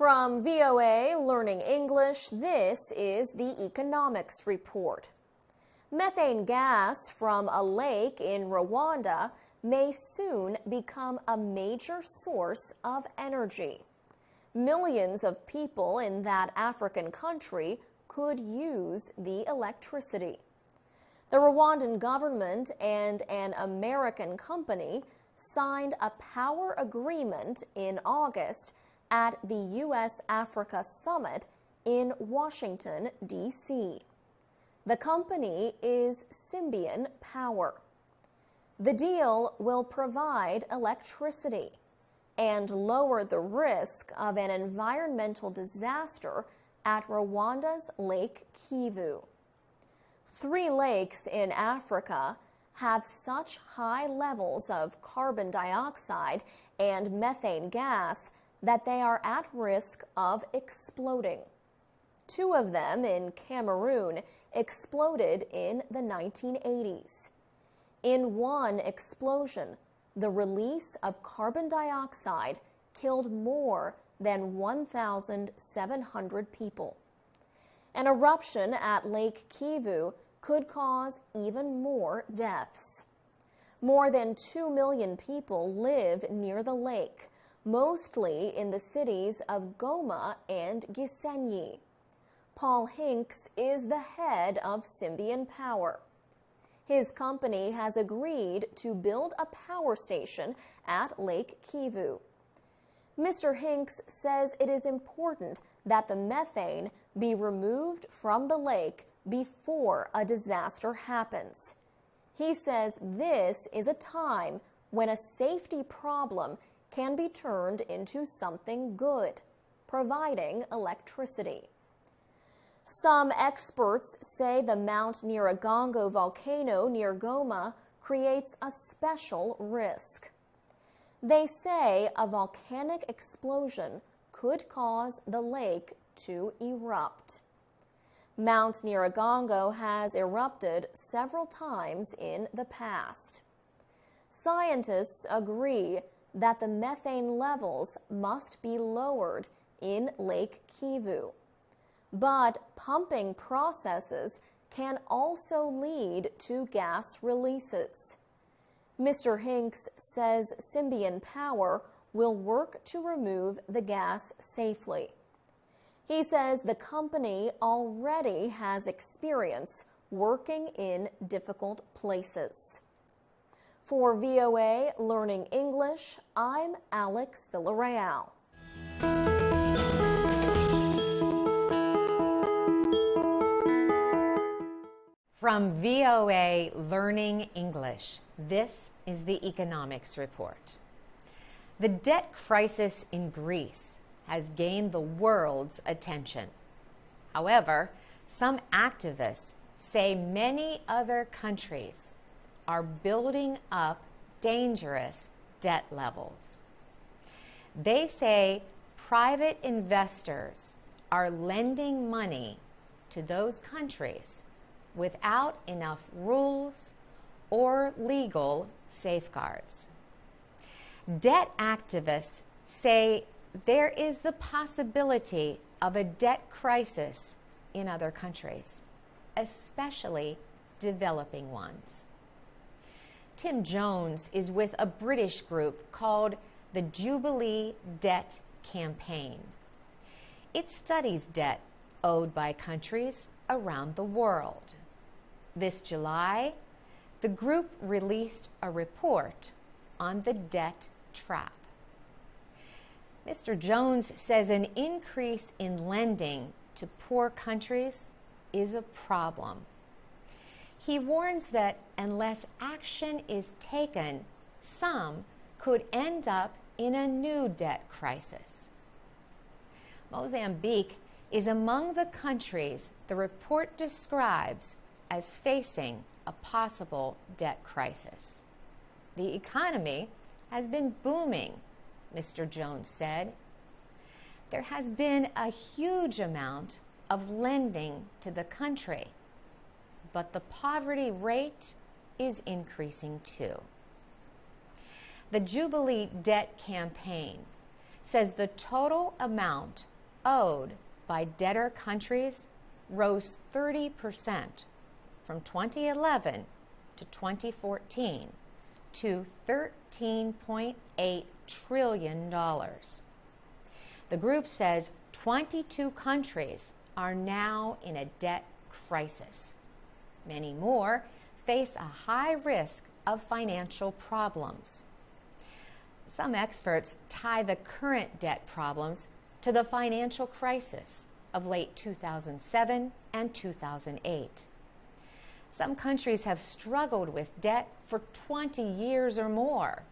From VOA Learning English, this is the Economics Report. Methane gas from a lake in Rwanda may soon become a major source of energy. Millions of people in that African country could use the electricity. The Rwandan government and an American company signed a power agreement in August at the U.S.-Africa Summit in Washington, D.C. The company is Symbian Power. The deal will provide electricity and lower the risk of an environmental disaster at Rwanda's Lake Kivu. 3 lakes in Africa have such high levels of carbon dioxide and methane gas that they are at risk of exploding. 2 of them in Cameroon exploded in the 1980s. In one explosion, the release of carbon dioxide killed more than 1,700 people. An eruption at Lake Kivu could cause even more deaths. More than 2 million people live near the lake, mostly in the cities of Goma and Gisenyi. Paul Hinks is the head of Symbian Power. His company has agreed to build a power station at Lake Kivu. Mr. Hinks says it is important that the methane be removed from the lake before a disaster happens. He says this is a time when a safety problem can be turned into something good, providing electricity. Some experts say the Mount Nyiragongo volcano near Goma creates a special risk. They say a volcanic explosion could cause the lake to erupt. Mount Nyiragongo has erupted several times in the past. Scientists agree that the methane levels must be lowered in Lake Kivu. But pumping processes can also lead to gas releases. Mr. Hinks says Symbian Power will work to remove the gas safely. He says the company already has experience working in difficult places. For VOA Learning English, I'm Alex Villarreal. From VOA Learning English, this is the Economics Report. The debt crisis in Greece has gained the world's attention. However, some activists say many other countries are building up dangerous debt levels. They say private investors are lending money to those countries without enough rules or legal safeguards. Debt activists say there is the possibility of a debt crisis in other countries, especially developing ones. Tim Jones is with a British group called the Jubilee Debt Campaign. It studies debt owed by countries around the world. This July, the group released a report on the debt trap. Mr. Jones says an increase in lending to poor countries is a problem. He warns that unless action is taken, some could end up in a new debt crisis. Mozambique is among the countries the report describes as facing a possible debt crisis. The economy has been booming, Mr. Jones said. There has been a huge amount of lending to the country, but the poverty rate is increasing too. The Jubilee Debt Campaign says the total amount owed by debtor countries rose 30% from 2011 to 2014 to $13.8 trillion. The group says 22 countries are now in a debt crisis. Many more face a high risk of financial problems. Some experts tie the current debt problems to the financial crisis of late 2007 and 2008. Some countries have struggled with debt for 20 years or more.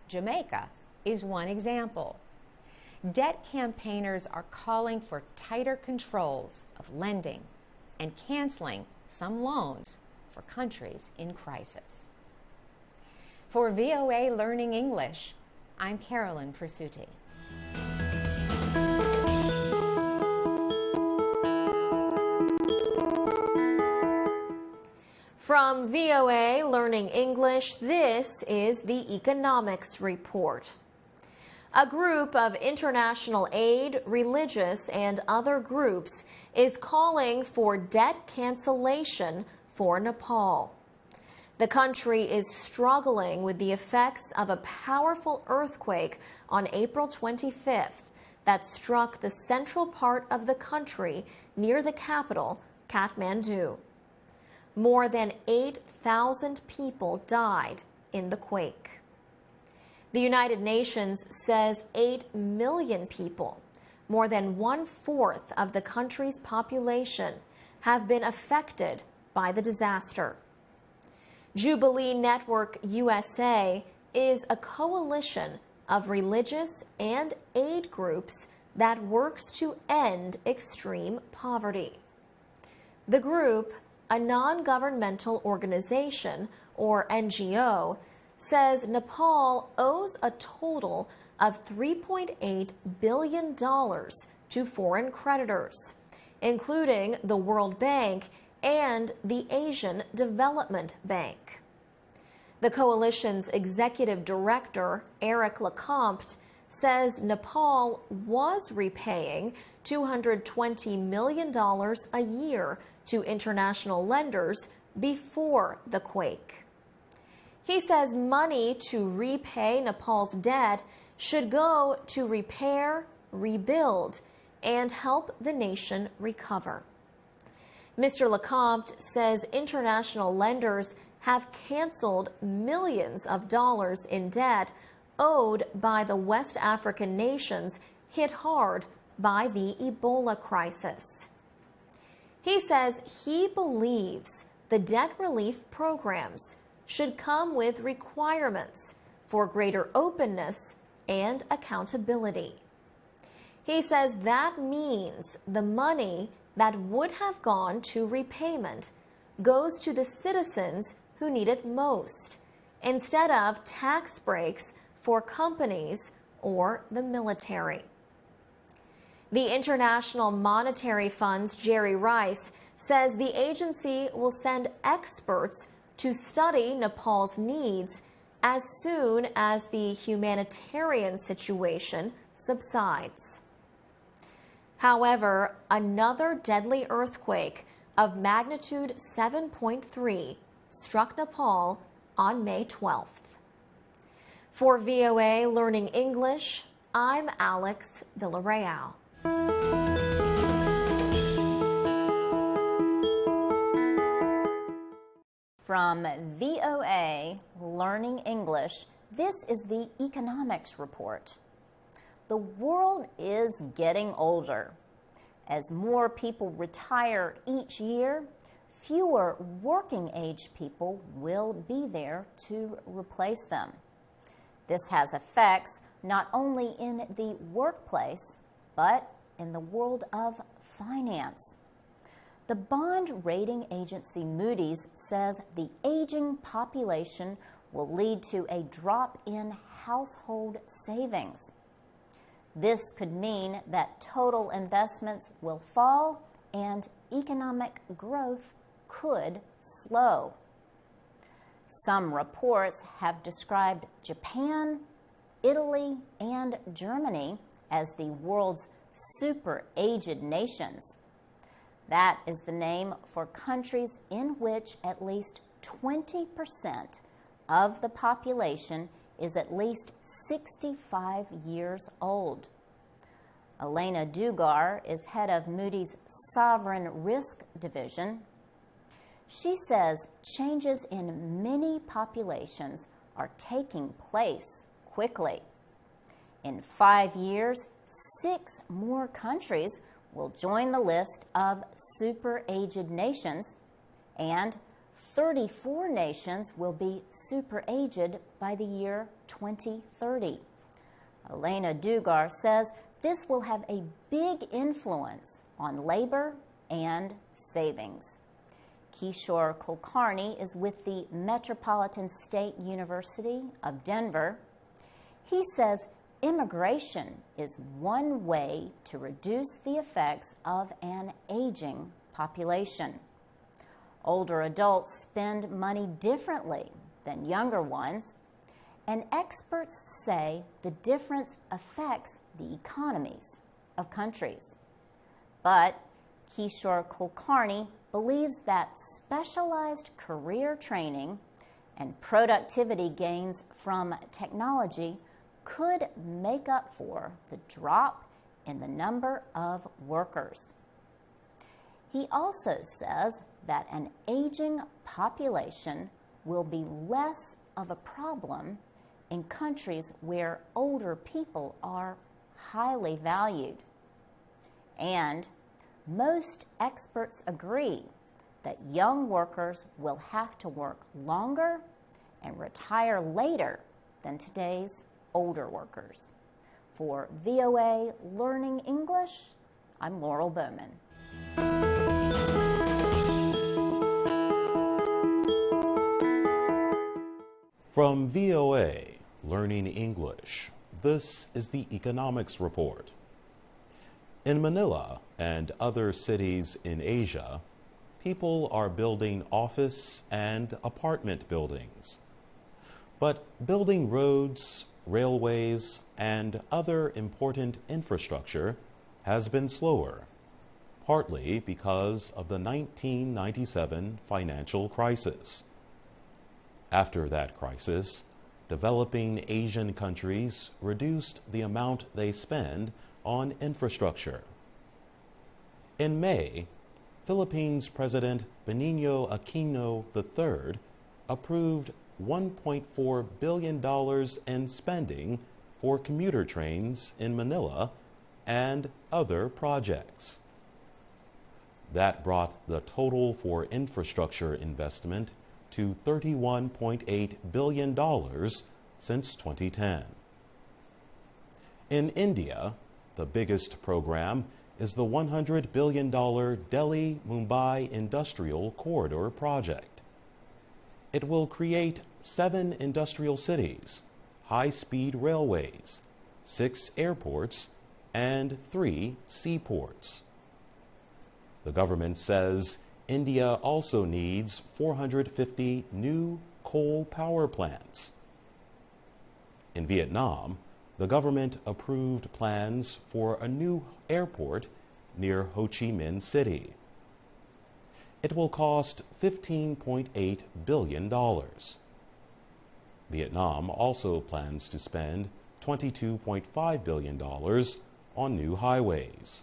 Jamaica is one example. Debt campaigners are calling for tighter controls of lending and canceling some loans for countries in crisis. For VOA Learning English, I'm Carolyn Presutti. From VOA Learning English, this is the Economics Report. A group of international aid, religious, and other groups is calling for debt cancellation for Nepal. The country is struggling with the effects of a powerful earthquake on April 25th that struck the central part of the country near the capital, Kathmandu. More than 8,000 people died in the quake. The United Nations says 8 million people, more than 1/4 of the country's population, have been affected by the disaster. Jubilee Network USA is a coalition of religious and aid groups that works to end extreme poverty. The group, a non-governmental organization, or NGO, says Nepal owes a total of $3.8 billion to foreign creditors, including the World Bank and the Asian Development Bank. The coalition's executive director, Eric Lecomte, says Nepal was repaying $220 million a year to international lenders before the quake. He says money to repay Nepal's debt should go to repair, rebuild, and help the nation recover. Mr. Lecomte says international lenders have canceled millions of dollars in debt owed by the West African nations hit hard by the Ebola crisis. He says he believes the debt relief programs should come with requirements for greater openness and accountability. He says that means the money that would have gone to repayment goes to the citizens who need it most, instead of tax breaks for companies or the military. The International Monetary Fund's Jerry Rice says the agency will send experts to study Nepal's needs as soon as the humanitarian situation subsides. However, another deadly earthquake of magnitude 7.3 struck Nepal on May 12th. For VOA Learning English, I'm Alex Villarreal. From VOA Learning English, this is the Economics Report. The world is getting older. As more people retire each year, fewer working-age people will be there to replace them. This has effects not only in the workplace, but in the world of finance. The bond rating agency Moody's says the aging population will lead to a drop in household savings. This could mean that total investments will fall and economic growth could slow. Some reports have described Japan, Italy, and Germany as the world's super aged nations. That is the name for countries in which at least 20% of the population is at least 65 years old. Elena Dugar is head of Moody's Sovereign Risk Division. She says changes in many populations are taking place quickly. In 5 years, 6 more countries will join the list of super-aged nations, and 34 nations will be super-aged by the year 2030. Elena Dugar says this will have a big influence on labor and savings. Kishore Kulkarni is with the Metropolitan State University of Denver. He says immigration is one way to reduce the effects of an aging population. Older adults spend money differently than younger ones, and experts say the difference affects the economies of countries. But Kishore Kulkarni believes that specialized career training and productivity gains from technology could make up for the drop in the number of workers. He also says that an aging population will be less of a problem in countries where older people are highly valued. And most experts agree that young workers will have to work longer and retire later than today's older workers. For VOA Learning English, I'm Laurel Bowman. From VOA Learning English, this is the Economics Report. In Manila and other cities in Asia, people are building office and apartment buildings. But building roads, railways, and other important infrastructure has been slower, partly because of the 1997 financial crisis. After that crisis, developing Asian countries reduced the amount they spend on infrastructure. In May, Philippines President Benigno Aquino III approved $1.4 billion in spending for commuter trains in Manila and other projects. That brought the total for infrastructure investment to $31.8 billion since 2010. In India, the biggest program is the $100 billion Delhi-Mumbai Industrial Corridor project. It will create 7 industrial cities, high-speed railways, 6 airports, and 3 seaports. The government says India also needs 450 new coal power plants. In Vietnam, the government approved plans for a new airport near Ho Chi Minh City. It will cost $15.8 billion. Vietnam also plans to spend $22.5 billion on new highways.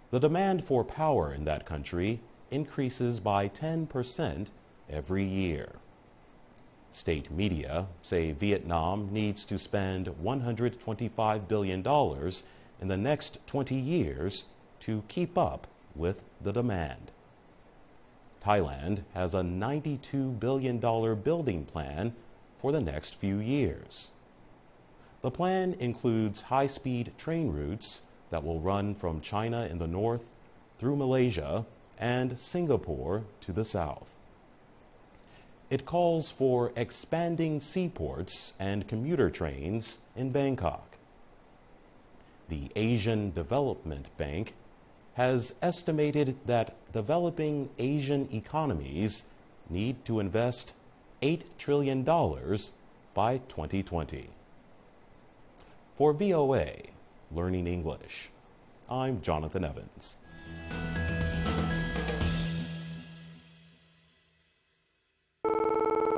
The demand for power in that country increases by 10% every year. State media say Vietnam needs to spend $125 billion in the next 20 years to keep up with the demand. Thailand has a $92 billion building plan for the next few years. The plan includes high-speed train routes that will run from China in the north through Malaysia and Singapore to the south. It calls for expanding seaports and commuter trains in Bangkok. The Asian Development Bank has estimated that developing Asian economies need to invest $8 trillion by 2020. For VOA, learning English. I'm Jonathan Evans.